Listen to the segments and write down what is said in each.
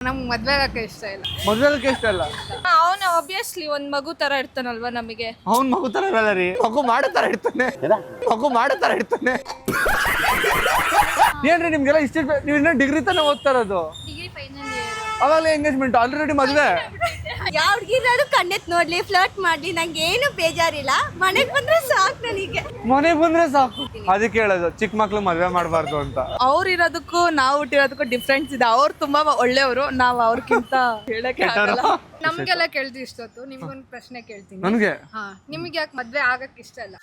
ನಮ್ಗೆ ಮದ್ವೆ ಆಗಕ್ಕೆ ಇಷ್ಟ ಇಲ್ಲ. ಮದ್ವೆ ಆಗಕ್ಕೆ ಇಷ್ಟ ಇಲ್ಲ. ಅವನು ಆಬ್ವಿಯಸ್ಲಿ ಒಂದ್ ಮಗು ತರ ಇರ್ತಾನಲ್ವಾ ನಮಗೆ. ಅವ್ನ್ ಮಗು ತರ ಇರಲ್ಲ ರೀ, ಮಗು ಮಾಡೋ ತರ ಇರ್ತಾನೆ. ಏನ್ರಿ ನಿಮ್ಗೆಲ್ಲ ಇಷ್ಟ? ನೀವು ಇನ್ನೂ ಡಿಗ್ರಿ ತಾನೇ ಓದ್ತಾ ಇರೋದು. ಅವಾಗಲೇ ಎಂಗೇಜ್ಮೆಂಟ್, ಆಲ್ರೆಡಿ ಮದ್ವೆ. ಯಾವ ಹುಡುಗಿರಾದ್ರು ಕಣ್ಣೆತ್ ನೋಡ್ಲಿ, ಫ್ಲರ್ಟ್ ಮಾಡ್ಲಿ, ನಂಗೆ ಏನು ಬೇಜಾರಿಲ್ಲ. ಮನೆಗ್ ಬಂದ್ರೆ ಸಾಕು ನನಗೆ. ಮನೆಗ್ ಬಂದ್ರೆ ಸಾಕು. ಅದಕ್ಕೆ ಹೇಳೋದು ಚಿಕ್ಕ ಮಕ್ಳು ಮದ್ವೆ ಮಾಡಬಾರ್ದು ಅಂತ. ಅವ್ರು ಇರೋದಕ್ಕೂ ನಾವು ಹುಟ್ಟಿರೋದಕ್ಕೂ ಡಿಫ್ರೆನ್ಸ್ ಇದೆ. ಅವ್ರು ತುಂಬಾ ಒಳ್ಳೆಯವರು, ನಾವು ಅವ್ರಕ್ಕಿಂತ ಹೇಳಕ್ಕೆ ಆಗಲ್ಲ. ನಮ್ಗೆಲ್ಲ ಕೇಳ್ತೀವಿ ಇಷ್ಟೊತ್ತು. ನಿಮ್ಗೊಂದು ಪ್ರಶ್ನೆ ಕೇಳ್ತೀನಿ. ನನಗೆ ನಿಮ್ಗೆ ಯಾಕೆ ಮದ್ವೆ ಆಗಕ್ಕೆ ಇಷ್ಟ ಇಲ್ಲ?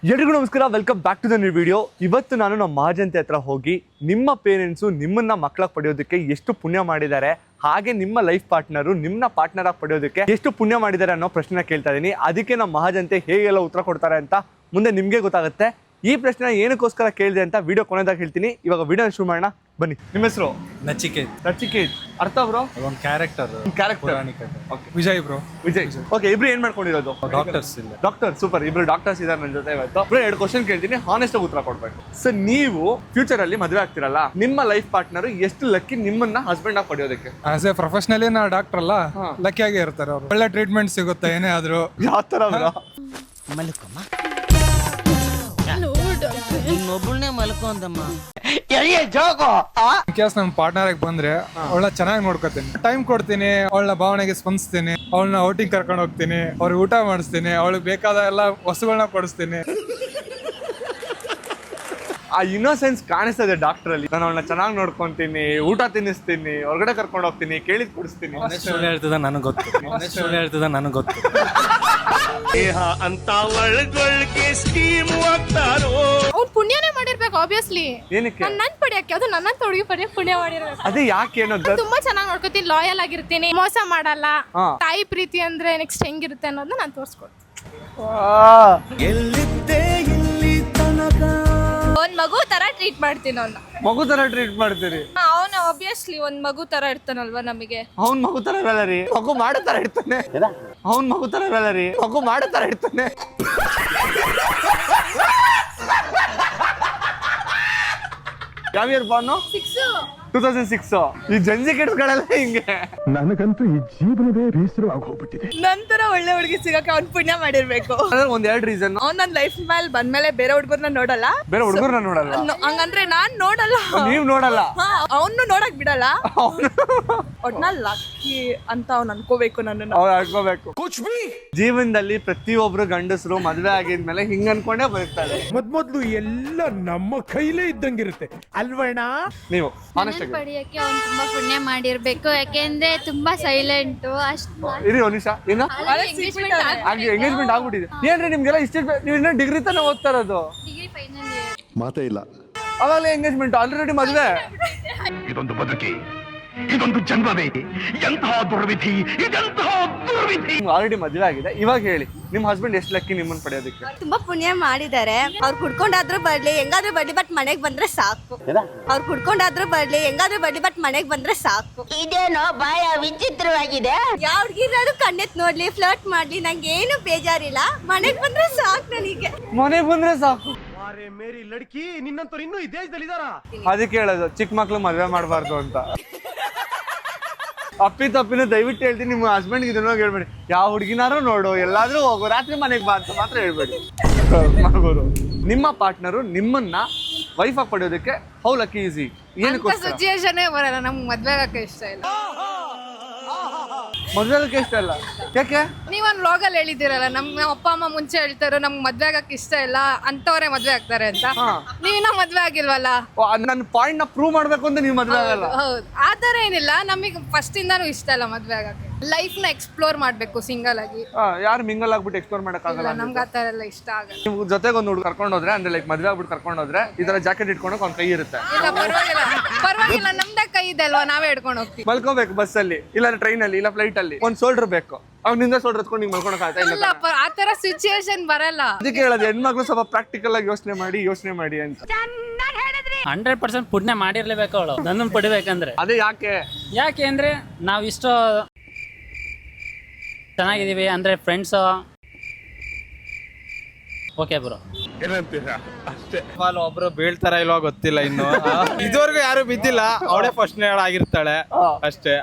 ಎಲ್ರಿಗೂ ನಮಸ್ಕಾರ, welcome back to the new video. ಇವತ್ತು ನಾನು ನಮ್ಮ ಮಹಾಜನತೆ ಹತ್ರ ಹೋಗಿ ನಿಮ್ಮ ಪೇರೆಂಟ್ಸು ನಿಮ್ಮನ್ನ ಮಕ್ಕಳಾಗಿ ಪಡೆಯೋದಕ್ಕೆ ಎಷ್ಟು ಪುಣ್ಯ ಮಾಡಿದ್ದಾರೆ, ಹಾಗೆ ನಿಮ್ಮ ಲೈಫ್ ಪಾರ್ಟ್ನರು ನಿಮ್ಮನ್ನ ಪಾರ್ಟ್ನರ್ ಆಗಿ ಪಡೆಯೋದಕ್ಕೆ ಎಷ್ಟು ಪುಣ್ಯ ಮಾಡಿದ್ದಾರೆ ಅನ್ನೋ ಪ್ರಶ್ನೆ ಕೇಳ್ತಾ ಇದ್ದೀನಿ. ಅದಕ್ಕೆ ನಮ್ಮ ಮಹಾಜನತೆ ಹೇಗೆಲ್ಲ ಉತ್ತರ ಕೊಡ್ತಾರೆ ಅಂತ ಮುಂದೆ ನಿಮಗೆ ಗೊತ್ತಾಗುತ್ತೆ. ಈ ಪ್ರಶ್ನೆ ಏನಕ್ಕೋಸ್ಕರ ಕೇಳಿದೆ ಅಂತ ವಿಡಿಯೋ ಕೊನೆದಾಗ ಹೇಳ್ತೀನಿ. ಇವಾಗ ವಿಡಿಯೋ ಶುರು ಮಾಡೋಣ ಬನ್ನಿ. ನಿಮ್ಮ ಹೆಸರು? ನಚಿಕೇತ್. ಅರ್ಥ ಬ್ರೋ? ಒಂದು character. Vijay bro. Vijay. Okay, ಇಬ್ರು ಏನ್ ಮಾಡ್ಕೊಂಡಿರೋದು? ಡಾಕ್ಟರ್. ಸೂಪರ್, ಇಬ್ರು ಡಾಕ್ಟರ್ಸ್ ಇದಾರೆ ನನ್ನ ಜೊತೆ. ಇವತ್ತು ಬ್ರೋ 2 ಕ್ವಶನ್ ಕೇಳ್ತೀನಿ, ಹಾನೆಸ್ಟ್ ಆಗಿ ಉತ್ತರ ಕೊಡ್ಬೇಕು. ಸರ್, ನೀವು ಫ್ಯೂಚರ್ ಅಲ್ಲಿ ಮದುವೆ ಆಗ್ತಿರಲ್ಲ, ನಿಮ್ಮ ಲೈಫ್ ಪಾರ್ಟ್ನರ್ ಎಷ್ಟು ಲಕ್ಕಿ ನಿಮ್ಮನ್ನ ಹಸ್ಬೆಂಡ್ ಆಗಿ ಪಡೆಯೋದಕ್ಕೆ? ಆಸ್ ಎ ಪ್ರೊಫೆಷನಲಿ ನಾ ಡಾಕ್ಟರ್ ಅಲ್ಲ, ಲಕ್ಕಿ ಆಗೇ ಇರ್ತಾರೆ ಅವರು. ಒಳ್ಳೆ ಟ್ರೀಟ್ಮೆಂಟ್ ಸಿಗುತ್ತೆ ಏನೇ ಆದ್ರೂ. ಯಾವ ತರ ಬ್ರೋ? ಇನ್ನೊಬ್ಬಳನ್ನೇ ಮಲ್ಕೊ ಅಂತಮ್ಮ. ಕೇಸ್ ನಮ್ಮ ಪಾರ್ಟ್ನರ್ ಆಗಿ ಬಂದ್ರೆ ಅವಳ ಚೆನ್ನಾಗಿ ನೋಡ್ಕೋತೀನಿ, ಟೈಮ್ ಕೊಡ್ತೀನಿ, ಅವಳ ಭಾವನೆಗೆ ಸ್ಪಂದಿಸ್ತೀನಿ, ಅವಳನ್ನ ಔಟಿಂಗ್ ಕರ್ಕೊಂಡು ಹೋಗ್ತೀನಿ, ಅವ್ರಿಗೆ ಊಟ ಮಾಡಿಸ್ತೀನಿ, ಅವಳಿಗೆ ಬೇಕಾದ ಎಲ್ಲ ವಸ್ತುಗಳನ್ನ ಕೊಡಿಸ್ತೀನಿ. ಆ ಇನ್ನೋಸೆನ್ಸ್ ಕಾಣಿಸ್ತದೆ ಡಾಕ್ಟರ್ ಅಲ್ಲಿ. ನಾನು ಅವಳನ್ನ ಚೆನ್ನಾಗಿ ನೋಡ್ಕೊಂತೀನಿ, ಊಟ ತಿನ್ನಿಸ್ತೀನಿ, ಹೊರಗಡೆ ಕರ್ಕೊಂಡು ಹೋಗ್ತೀನಿ, ಕೇಳಿದ್ ಕೊಡಿಸ್ತೀನಿ. ಹೇಳ್ತದ ನನಗೆ ಗೊತ್ತು. ಅಂತ ಒಳಗೊಳಗೆ ಸ್ಕೀಮ್ ಆಗ್ತಾರೋ. ಅವ್ರು ಪುಣ್ಯನೇ ಮಾಡಿರ್ಬೇಕು ಆಬ್ವಿಯಸ್ಲಿ. ಏನಕ್ಕೆ? ನನ್ ಪಡಿಯಕ್ಕೆ, ಅದು ನನ್ನ ತೊಡಗಿ ಪಡಿಯಕ್ಕೆ ಪುಣ್ಯ ಮಾಡಿರ್ಬೇಕು. ಅದೇ ಯಾಕೆ ಏನಂತ? ತುಂಬಾ ಚೆನ್ನಾಗಿ ನೋಡ್ಕೊತೀನಿ, ಲಾಯಲ್ ಆಗಿರ್ತೀನಿ, ಮೋಸ ಮಾಡಲ್ಲ. ತಾಯಿ ಪ್ರೀತಿ ಅಂದ್ರೆ ನೆಕ್ಸ್ಟ್ ಹೆಂಗಿರುತ್ತೆ ಅನ್ನೋದನ್ನ ನಾನು ತೋರಿಸ್ಕೊಡ್ತೀನಿ. ಒಂದ್ ಮಗು ತರ ಟ್ರೀಟ್ ಮಾಡ್ತೀನಿ ಅವ್ನ. ಮಗು ತರ ಟ್ರೀಟ್ ಮಾಡ್ತೀರಿ? ಅವನು ಆಬ್ವಿಯಸ್ಲಿ ಒಂದ್ ಮಗು ತರ ಇರ್ತಾನಲ್ವಾ ನಮಗೆ. ಅವ್ನ್ ಮಗು ತರ ಇರಲ್ಲ ರೀ, ಮಗು ಮಾಡೋ ತರ ಇರ್ತಾನೆ. ಯಾವ ಇಯರ್ ಬಾರ್ನ್? 2006. ಈ ಜಂಜಿ ಕಿಡ್ಸ್ಗಳೆಲ್ಲ ಹಿಂಗೆ. ನನಗಂತೂ ಈ ಜೀವನವೇ ಬೇಸರವಾಗಿ ಹೋಗ್ಬಿಟ್ಟಿದೆ. ನಂತರ ಒಳ್ಳೆ ಹುಡುಗಿ ಸಿಗಕ್ಕೆ ಅವ್ನ್ ಪುಣ್ಯ ಮಾಡಿರ್ಬೇಕು. ಒಂದ್ 2 ರೀಸನ್. ಅವ್ನ್ ನನ್ ಲೈಫ್ ಮೇಲೆ ಬಂದ್ಮೇಲೆ ಬೇರೆ ಹುಡುಗರ್ನ ನೋಡಲ್ಲ. ಬೇರೆ ಹುಡುಗರನ್ನ ನೋಡಲ್ಲ? ಹಂಗಂದ್ರೆ ನಾನ್ ನೋಡಲ್ಲ, ನೀವ್ ನೋಡಲ್ಲ, ಅವ್ನು ನೋಡಕ್ ಬಿಡಲ್ಲ. ಒಟ್ನಲ್ಲಿ ಲಕ್ಕಿ ಅಂತ ಅವ್ನ್ ಅನ್ಕೋಬೇಕು, ನನ್ನನ್ನು ಅವ್ರು ಅನ್ಕೋಬೇಕು. ಜೀವನದಲ್ಲಿ ಪ್ರತಿಯೊಬ್ರು ಗಂಡಸರು ಮದ್ವೆ ಆಗಿದ್ಮೇಲೆ ಹಿಂಗ ಅನ್ಕೊಂಡೇ ಬದುಕ್ತಾರೆ. ಮೊದ್ಲು ಎಲ್ಲ ನಮ್ಮ ಕೈಲೇ ಇದ್ದಂಗಿರುತ್ತೆ ಅಲ್ವಣ್ಣ? ನೀವು ಪಡೆಯಕ್ಕೆ ಅವ್ನು ತುಂಬಾ ಪುಣ್ಯ ಮಾಡಿರ್ಬೇಕು. ಯಾಕೆಂದ್ರೆ ತುಂಬಾ ಸೈಲೆಂಟ್. ಇರಿ ಒಂದ್ ನಿಮಿಷ. ಏನು ಎಂಗೇಜ್ಮೆಂಟ್ ಆಗ್ಬಿಟ್ಟಿದೆ? ಏನ್ರಿ ನಿಮ್ಗೆಲ್ಲ ಇಷ್ಟ? ನೀವು ಇನ್ನೂ ಡಿಗ್ರಿ ತಾನೇ ಓದ್ತಾ ಇರೋದು. ಮಾತೇ ಇಲ್ಲ. ಅವಾಗಲೇ ಎಂಗೇಜ್ಮೆಂಟ್, ಆಲ್ರೆಡಿ ಮದ್ವೆ. ಇದೊಂದು ಬದುಕಿ, ಇದೊಂದು ಜನ್ಮವೇ, ಎಂತಹ ದುರ್ವಿಧಿ, ಇದೆಂತಹ ದುರ್ವಿಧಿ. ಆಲ್ರೆಡಿ ಮದ್ವೆ ಆಗಿದೆ. ಇವಾಗ ಹೇಳಿ, ನಿಮ್ ಹಸ್ಬೆಂಡ್ ಎಷ್ಟು ಲಕ್ಕಿ ನಿಮ್ಮನ್ನ ಪಡೆಯೋದಕ್ಕೆ? ತುಂಬಾ ಪುಣ್ಯ ಮಾಡಿದ್ದಾರೆ. ಅವ್ರು ಕುಡ್ಕೊಂಡಾದ್ರೂ ಬರ್ಲಿ, ಹೆಂಗಾದ್ರೂ ಬರ್ಲಿ, ಬಟ್ ಮನೆಗ್ ಬಂದ್ರೆ ಸಾಕು. ಬಟ್ ಮನೆಗ್ ಬಂದ್ರೆ ಸಾಕು. ಇದೇನೋ ಬಾಯ ವಿಚಿತ್ರವಾಗಿದೆ. ಯಾವ ಹುಡುಗಿರಾದ್ರು ಕಣ್ಣೆತ್ ನೋಡ್ಲಿ, ಫ್ಲರ್ಟ್ ಮಾಡ್ಲಿ, ನಂಗೆ ಏನು ಬೇಜಾರಿಲ್ಲ. ಮನೆಗ್ ಬಂದ್ರೆ ಸಾಕು ನನಗೆ. ಮನೆಗ್ ಬಂದ್ರೆ ಸಾಕು. ಮೇರಿ ಲಡ್ಕಿ, ನಿನ್ನಂತವ್ರು ಇನ್ನೂ ಈ ದೇಶದಲ್ಲಿ ಇದಾರ? ಅದಕ್ಕೆ ಹೇಳೋದು ಚಿಕ್ಕ ಮಕ್ಳು ಮದ್ವೆ ಮಾಡಬಾರ್ದು ಅಂತ. ಅಪ್ಪಿ ತಪ್ಪಿನ ದಯವಿಟ್ಟು ಹೇಳ್ತೀನಿ, ನಿಮ್ಮ ಹಸ್ಬೆಂಡ್ಗೆ ಇದನ್ನ ಹೇಳ್ಬೇಡಿ. ಯಾವ ಹುಡುಗಿನಾರು ನೋಡು, ಎಲ್ಲಾದ್ರೂ ಹೋಗು, ರಾತ್ರಿ ಮನೆಗೆ ಬಾ ಅಂತ ಮಾತ್ರ ಹೇಳ್ಬೇಡಿ. ನಿಮ್ಮ ಪಾರ್ಟ್ನರು ನಿಮ್ಮನ್ನ ವೈಫ್ ಆಗಿ ಪಡೆಯೋದಕ್ಕೆ ಹೌ ಲಕ್ಕಿ ಈಸಿ? ಏನಕ್ಕೋಸ್ಕರ? ಸಿಚುಯೇಷನ್ ಬರಲ್ಲ. ನಮ್ಗೆ ಮದ್ವೆ ಆಗಕ್ಕೆ ಇಷ್ಟ ಇಲ್ಲ. ಮದ್ವೆ ಆಗಕ್ಕೆ ಇಷ್ಟ ಇಲ್ಲ ಯಾಕೆ? ನೀವೊಂದು ವ್ಲಾಗಲ್ಲಿ ಹೇಳಿದಿರಲ್ಲ, ನಮ್ಮ ಅಪ್ಪ ಅಮ್ಮ ಮುಂಚೆ ಹೇಳ್ತಾರೋ ನಮ್ಗೆ ಮದ್ವೆ ಆಗಕ್ಕೆ ಇಷ್ಟ ಇಲ್ಲ, ಅಂತವ್ರೆ ಮದ್ವೆ ಆಗ್ತಾರೆ ಅಂತ. ನೀವಿನ್ನ ಮದ್ವೆ ಆಗಿಲ್ವಲ್ಲ? ನನ್ನ ಪಾಯಿಂಟ್ ನ ಪ್ರೂವ್ ಮಾಡ್ಬೇಕು ಅಂತ ನೀವು ಮದ್ವೆ ಆಗಲ್ಲ? ಹೌದು, ಆತರ ಏನಿಲ್ಲ. ನಮಗೆ ಫಸ್ಟ್ ಇಂದಾನು ಇಷ್ಟ ಇಲ್ಲ ಮದ್ವೆ ಆಗಕ್ಕೆ. ಲೈಫ್ ನ ಎಕ್ಸ್ಪ್ಲೋರ್ ಮಾಡ್ಬೇಕು ಸಿಂಗಲ್ ಆಗಿ. ಯಾರು ಮಿಂಗಲ್ ಆಗ್ಬಿಟ್ಟು ಎಕ್ಸ್ಪ್ಲೋರ್ ಮಾಡಕ್ ಆಗಲ್ಲ? ನಮ್ಗೆ ಆತರ ಎಲ್ಲ ಇಷ್ಟ ಆಗಲ್ಲ. ನೀವು ಜೊತೆಗೆ ಒಂದು ಹುಡುಗ ಕರ್ಕೊಂಡು ಹೋದ್ರೆ, ಅಂದ್ರೆ ಲೈಕ್ ಮದ್ವೆ ಆಗ್ಬಿಟ್ಟು ಕರ್ಕೊಂಡು ಹೋದ್ರೆ, ಈ ತರ ಜಾಕೆಟ್ ಇಟ್ಕೊಂಡು ಒಂದ್ ಕೈ ಇರುತ್ತೆ. ಇಲ್ಲ ಪರವಾಗಿಲ್ಲ, ನಮ್ದೇ ಕೈ ಇದೆ ಅಲ್ವಾ, ನಾವೇ ಹಿಡ್ಕೊಂಡು ಹೋಗ್ತೀವಿ. ಮಲ್ಕೋಬೇಕು ಬಸ್ ಅಲ್ಲಿ, ಇಲ್ಲ ಟ್ರೈನ್ ಅಲ್ಲಿ, ಇಲ್ಲ ಫ್ಲೈಟ್ ಅಲ್ಲಿ. ಒಂದ್ ಶೋಲ್ಡರ್ ಬೇಕು, ಅವ್ನಿಂದ ಶೋಲ್ಡರ್ ಎತ್ಕೊಂಡು ಹಿಂಗ್ ಮಲ್ಕೊಳಕ್ ಆಗ್ತಾ ಇಲ್ಲ. ಆತರ ಸಿಚುಯೇಷನ್ ಬರಲ್ಲ. ಅದಕ್ಕೆ ಹೇಳೋದು ಹೆಣ್ಮಕ್ಳು ಸ್ವಲ್ಪ ಪ್ರಾಕ್ಟಿಕಲ್ ಆಗಿ ಯೋಚನೆ ಮಾಡಿ ಅಂತ. 100% ಪುಣ್ಯ ಮಾಡಿರ್ಲೇಬೇಕು ಅವಳು ನನ್ನನ್ನು ಪಡಿಬೇಕಂದ್ರೆ. ಅದೇ ಯಾಕೆ ಅಂದ್ರೆ ನಾವ್ ಇಷ್ಟು ಚೆನ್ನಾಗಿದೀವಿ ಅಂದ್ರೆ ಫ್ರೆಂಡ್ಸ್. Okay bro. ಏನಂತೀರಾ ಅಷ್ಟೇ. ಒಬ್ರು ಬೀಳ್ತಾರ ಇಲ್ವಾ ಗೊತ್ತಿಲ್ಲ ಇನ್ನು. ಇದುವರೆಗೂ ಯಾರು ಬಿದ್ದಿಲ್ಲ, ಅವಳೇ ಫಸ್ಟ್ ಆಗಿರ್ತಾಳೆ ಅಷ್ಟೇ.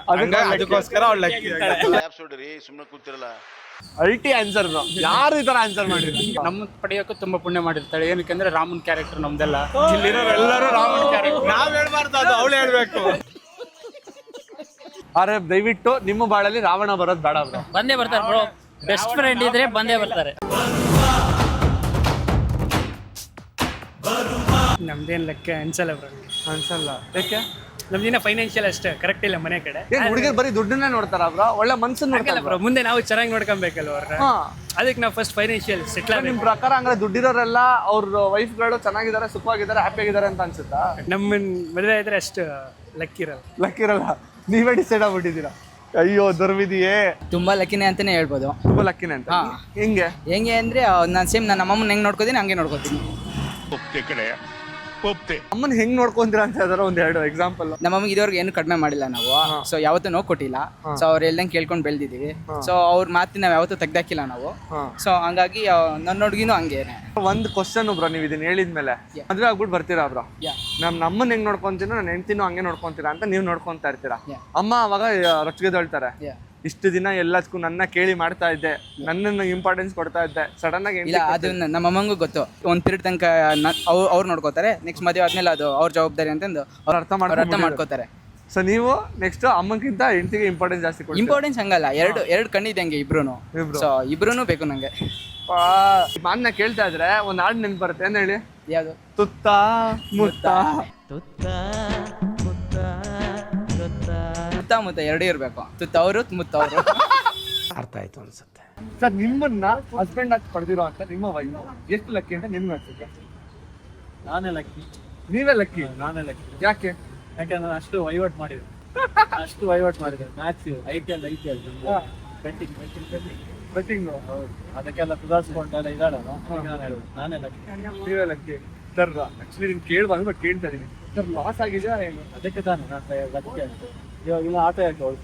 ಅದಕ್ಕೋಸ್ಕರ ಅವಳು ಲಕ್ಕಿ. ಸುಮ್ಮನೆ ಕೂತಿರಲ್ಲ. ಅಲ್ಟಿ ಆನ್ಸರ್ ಯಾರು ಈ ತರ ಆನ್ಸರ್ ಮಾಡಿದ್ರು? ನಮ್ಮ ಪಡೆಯೋಕ್ಕೂ ತುಂಬಾ ಪುಣ್ಯ ಮಾಡಿರ್ತಾಳೆ. ಏನಕ್ಕೆ ರಾಮನ್ ಕ್ಯಾರೆಕ್ಟರ್ ನಮ್ದೆಲ್ಲ. ಇಲ್ಲಿರೋರೆಲ್ಲರೂ ರಾಮನ್ ಕ್ಯಾರೆಕ್ಟರ್. ನಾವ್ ಹೇಳ್ಬಾರ್ದು, ಅದು ಅವಳು ಹೇಳ್ಬೇಕು. ಆದ್ರೆ ದಯವಿಟ್ಟು ನಿಮ್ಮ ಬಾಳಲ್ಲಿ ರಾವಣ ಬರೋದು ಬೇಡ ಬ್ರೋ. ಬಂದೇ ಬರ್ತಾರೆ ಬ್ರೋ. ಬೆಸ್ಟ್ ಫ್ರೆಂಡ್ ಇದ್ರೆ ಬಂದೇ ಬರ್ತಾರೆ. ನಮ್ದೇನು ಲೆಕ್ಕ ಅನ್ಸಲ್ಲ ಬ್ರೋ. ಅನ್ಸಲ್ಲ. ಯಾಕೆ? ನಮ್ದಿನ ಫೈನಾನ್ಷಿಯಲ್ ಅಷ್ಟೇ ಕರೆಕ್ಟ್ ಇಲ್ಲ ಮನೆ ಕಡೆ. ಏನ್ ಹುಡುಗಿರು ಬರೀ ದುಡ್ಡನ್ನೇ ನೋಡ್ತಾರ ಬ್ರೋ? ಒಳ್ಳೆ ಮನ್ಸನ್ನ ಹಾಗಲ್ಲ ನೋಡ್ತಾರ ಬ್ರೋ, ಮುಂದೆ ನಾವು ಚೆನ್ನಾಗಿ ನೋಡ್ಕೊಬೇಕಲ್ಲ ಅವ್ರನ್ನ. ಹಾ. ಅದಕ್ಕೆ ನಾವು ಫಸ್ಟ್ ಫೈನಾನ್ಷಿಯಲ್ ಸೆಟ್ಲ್ ನಿಮ್ ಆಗಬೇಕು. ಪ್ರಕಾರ ಹಂಗಾರೆ ದುಡ್ಡಿರೋರೆಲ್ಲ ಅವ್ರ ವೈಫ್ಗಳು ಚೆನ್ನಾಗಿದ್ದಾರೆ, ಸುಖವಾಗಿದ್ದಾರೆ, ಹ್ಯಾಪಿ ಆಗಿದ್ದಾರೆ ಅಂತ ಅನ್ಸುತ್ತಾ? ನಮ್ಮನ್ ಮದುವೆ ಆದ್ರೆ ಅಷ್ಟು ಲಕ್ಕಿ ಇರಲ್ಲ. ಲಕ್ಕಿರಲ್ಲ. ನೀವೇ ಡಿಸೈಡ್ ಆಗ್ಬಿಟ್ಟಿದ್ದೀರಾ? ಅಯ್ಯೋ ದುರ್ವಿಧಿಯೇ. ತುಂಬಾ ಲಕ್ಕಿನೇ ಅಂತಾನೆ ಹೇಳ್ಬೋದು. ತುಂಬಾ ಲಕ್ಕಿನೇ ಅಂತ. ಹೆಂಗೆ ಹೆಂಗೆ ಅಂದ್ರೆ ನಾನು ಸೇಮ್ ನನ್ನ ಅಮ್ಮನ ಹೆಂಗ್ ನೋಡ್ಕೋತೀನಿ ಹಂಗೆ ನೋಡ್ಕೋತೀನಿ. ಒಪ್ತೆ ಕಡೆ ಒಪ್ತೆ. ಅಮ್ಮನ್ ಹೆಂಗ್ ನೋಡ್ಕೊಂತೀರಾ ಅಂತ ಯಾವ್ದಾರ ಒಂದ್ ಎರಡು ಎಕ್ಸಾಂಪಲ್. ನಮ್ಮ ಅಮ್ಮಗೆ ಇದುವರೆಗೂ ಏನು ಕಡಿಮೆ ಮಾಡಿಲ್ಲ ನಾವು. ಸೊ ಯಾವತ್ತೂ ನೋವು ಕೊಟ್ಟಿಲ್ಲ. ಸೊ ಅವ್ರು ಹೇಳ್ದಂಗೆ ಕೇಳ್ಕೊಂಡು ಬೆಳೆದಿದ್ದೀವಿ. ಸೊ ಅವ್ರ ಮಾತಿನ ನಾವು ಯಾವತ್ತೂ ತೆಗ್ದಾಕಿಲ್ಲ ನಾವು. ಸೊ ಹಂಗಾಗಿ ನನ್ನ ಹುಡುಗಿನೂ ಹಂಗೇನೆ. ಒಂದ್ ಕ್ವಶನ್ ಬ್ರೋ, ನೀವು ಇದನ್ನ ಹೇಳಿದ್ಮೇಲೆ ಮದ್ವೆ ಆಗ್ಬಿಟ್ಟು ಬರ್ತೀರಾ ಬ್ರೋ? ನಮ್ಮನ್ನ ಹೆಂಗ್ ನೋಡ್ಕೊಂತೀನೋ ನನ್ನ ಹೆಂಡ್ತಿನೂ ಹಂಗೆ ನೋಡ್ಕೊಂತೀರಾ ಅಂತ ನೀವು ನೋಡ್ಕೊಂತಾ ಇರ್ತೀರಾ. ಅಮ್ಮ ಅವಾಗ ರೊಚ್ಚಿಗೆದೊಳ್ತಾರೆ, ಇಷ್ಟು ದಿನ ಎಲ್ಲದಕ್ಕೂ ನನ್ನ ಕೇಳಿ ಮಾಡ್ತಾ ಇದ್ದೆ, ನನ್ನನ್ನು ಇಂಪಾರ್ಟೆನ್ಸ್ ಕೊಡ್ತಾ ಇದ್ದೆ, ಸಡನ್ ಆಗಿ ಇಲ್ಲ, ಅದು ನಮ್ಮ ಅಮ್ಮಂಗೂ ಗೊತ್ತು. ಒಂದ್ ಪೀರಿಯಡ್ ತನಕ ಅವ್ರು ನೋಡ್ಕೋತಾರೆ, ನೆಕ್ಸ್ಟ್ ಮದುವೆ ಆದ್ಮೇಲೆ ಅದು ಅವ್ರ ಜವಾಬ್ದಾರಿ ಅಂತಂದು ಅವ್ರು ಅರ್ಥ ಮಾಡ್ಕೋತಾರೆ. ಸೊ ನೀವು ನೆಕ್ಸ್ಟ್ ಅಮ್ಮಕ್ಕಿಂತ ಹೆಂಡತಿಗೆ ಇಂಪಾರ್ಟೆನ್ಸ್ ಜಾಸ್ತಿ ಕೊಡ್ತೀರಾ? ಇಂಪಾರ್ಟೆನ್ಸ್ ಹಂಗಲ್ಲ, ಎರಡು ಕಣ್ಣಿದ್ದಂಗೆ ಇಬ್ರು. ಸೊ ಇಬ್ರು ಬೇಕು ನಂಗೆ. ಮಾನ್ನ ಕೇಳ್ತಾ ಇದ್ರೆ ಒಂದ್ ಹಾಡು ನೆನ್ಪು ಬರುತ್ತೆ, ಏನ್ ಹೇಳಿ? ಯಾವ್ದು? ತುತ್ತ ಮುತ್ತ. ಸುತ್ತಮುತ್ತ ಎರಡೂ ಇರ್ಬೇಕು. ತುತ್ತ ಅವರು ಮುತ್ತ ಅವರು. ಅರ್ಥ ಆಯ್ತು ಅನ್ಸುತ್ತೆ. ಸರ್, ನಿಮ್ಮನ್ನ ಹಸ್ಬೆಂಡ್ ಆಗಿ ಪಡೆದಿರೋ ಅಂತ ನಿಮ್ಮ ವೈಫ್ ಎಷ್ಟು ಲಕ್ಕಿ ಅಂತ ನಿಮ್ಗೆ ಅನ್ಸುತ್ತೆ? ನಾನೇ ಲಕ್ಕಿ. ನೀವೇ ಲಕ್ಕಿ? ನಾನೇ ಲಕ್ಕಿ. ಯಾಕೆ? ಯಾಕಂದ್ರೆ ಅಷ್ಟು ವಹಿವಾಟ್ ಮಾಡಿದ್ರು. ಮ್ಯಾಚ್ IPL ಬೆಟ್ಟಿಂಗ್ ಅದಕ್ಕೆಲ್ಲ ಸುಧಾರಿಸ್ಕೊಂಡೆಲ್ಲ ಇದಾಳಲ್ಲ. ನಾನೇ ಲಕ್ಕಿ. ನೀವೇ ಲಕ್ಕಿ ಸರ್. ಆಕ್ಚುಲಿ ನಿಮ್ಗೆ ಕೇಳ್ಬಾರ್ದು, ಬಟ್ ಕೇಳ್ತಾ ಇದೀನಿ ಸರ್. ಲಾಸ್ ಆಗಿದೆಯಾ ಏನು? ಅದಕ್ಕೆ ತಾನೆ ನಾನು ಲಕ್ಕಿ ಅಂತ. ಇವಾಗಿಲ್ಲ ಆಟ ಯಾಕೆ ಅವಳು.